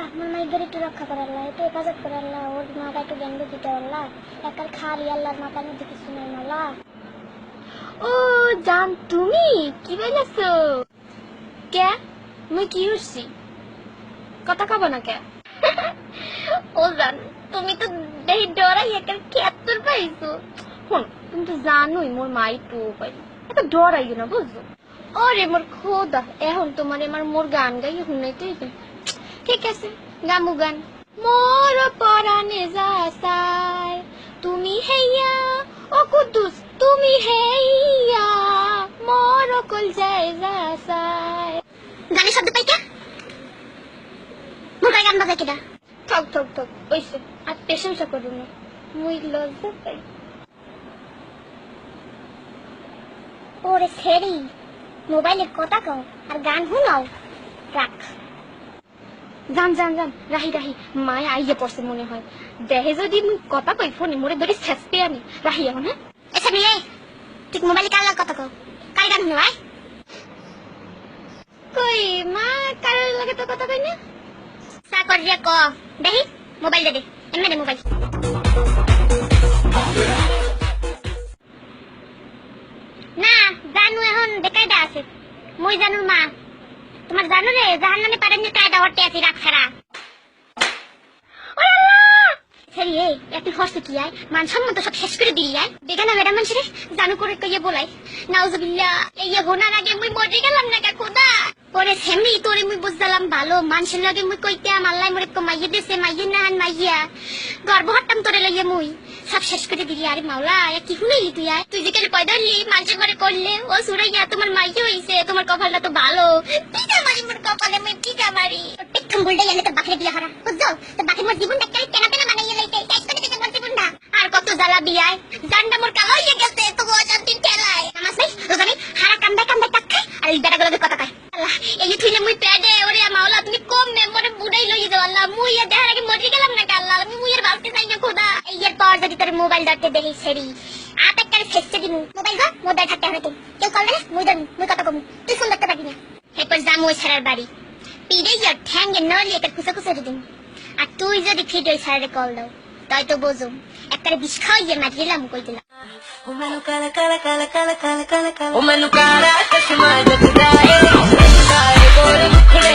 আমার মাইদের একটু রক্ষা করে আল্লাহ, একটু হেফাজত করে আল্লাহ, ওর মাথা একটু জ্ঞান দিতে আল্লাহ, একার খালি আল্লাহর মাথার মধ্যে কিছু নাই মালা। ও জান, তুমি কি বলেছো? কে মুই কি হচ্ছি? কথা কব না কে? ও জান, তুমি তো দেহি ডরাই একার খেয়াত্তর পাইছো। শুন, তুমি তো জানোই মোর মা একটু পাই, এত ডরাইও না বুঝছো? ওরে মোর খোদা, এখন তোমার আমার মোর গান গাই শুনাই তো। ঠিক আছে, গামু গান। মোর পরাণে যাসাই তুমি হেইয়া, ও কুদ্দুস তুমি হেইয়া, মোর কল যায় যাসাই। গানের শব্দ পাই কে? মোবাইল গান বাজায় কেডা? ঠক ঠক ঠক ওইসে আর প্রশংসা করো না, মুই লজ্জা পাই। ওরে ছেড়ি, মোবাইলের কথা কও আর গান শুনাও, রাখ। জান জান জান, রাহি রাহি, মায় আইয়ে পড়ছে মনে হয়। দেহে যদি মুই কথা কই ফোনে মোরে ধরে শেষতে আনি। রাহি এখন, হ্যাঁ? এসে নিয়ে তুই মোবাইলে কার লাগে কথা কও, কার গান শুনো? কই মা কারোর লাগে তো কথা কই না। চা করিয়া ক দেখি, মোবাইল দে, এমনি দে মোবাইল। না জানু এখন বেকায়দা আছে, মই জানুর মা। তোমার জানো রে জাহান নামে পারেন যে কায়দা হটে আছি রাত ছাড়া। সরি এই একটু হসে কি আয়, মান সম্মান তো সব শেষ করে দিই আয়। দেখে না ম্যাডাম মানুষের জানু করে কইয়ে বলাই, নাউজুবিল্লাহ এই গোনার আগে মুই মরে গেলাম না কা খোদা। ওরে সেমনি তোরে মুই বুঝলাম ভালো, মানুষের লাগে মুই কইতাম আল্লাহ মোরে কমাইয়ে দিছে, মাইয়ে না মাইয়া গর্ব হট্টাম তোরে লইয়া মুই সব শেষ করে দিলি। আরে মাওলা কি শুনেলি তুই আয়, তুই যে কেন পয়দা হলি মানুষের ঘরে করলে ও সুরাইয়া তোমার মাইয়ে হইছে, তোমার কপালটা তো ভালো। পিটা মারি মোর কপালে, মুই পিটা মারি পেটখাম বলটাই এনে তো বাকিরে বিয়া হারা বুঝছো, তো বাকি মোর জীবনটা কেন কেনা পেনা বানাইয়ে লাইতে শেষ করে দিতে মোর জীবনটা। আর কত জ্বালা বিয়ায় জানটা মোর কালো হইয়া গেছে তো অশান্তির ঠেলায়। নামাজ নাই রোজা নেই, হারা কান্দায় কান্দায় টাক খায় আর এই বেটাগুলোকে কথা কয়। আল্লাহ এই থুইলে মুই পেটে, ওরে মাওলা তুমি কম নে মোরে বুড়াই লইয়ে যাও আল্লাহ, মুই এ দেখার আগে মরে গেলাম না কা আল্লাহ, আমি মুইয়ের বালতে চাই না খোদা। এই এর পর যদি তোর মোবাইল ধরতে দেখি সেরি আপ এক করে ফেসতে দিমু। মোবাইল ধর, মোবাইল থাকতে হবে তুই, কেউ কল দেবে মুই ধরবি, মুই কথা কমু, তুই ফোন ধরতে পারবি না। এরপর যামু ওই ছাড়ার বাড়ি, পিড়ে ইয়ার ঠ্যাঙ্গে নলি একটা খুঁজে খুঁজে দিম। আর তুই যদি ফিট ওই ছাড়ারে কল দাও তাই তো বোঝুম একটা বিষ খাওয়াইয়ে মারিলাম কই দিলাম। ও মেনু কালা কালা কালা কালা কালা কালা কালা, ও মেনু কালা চশমা জগদায়ে, জগদায়ে গোরে মুখড়ে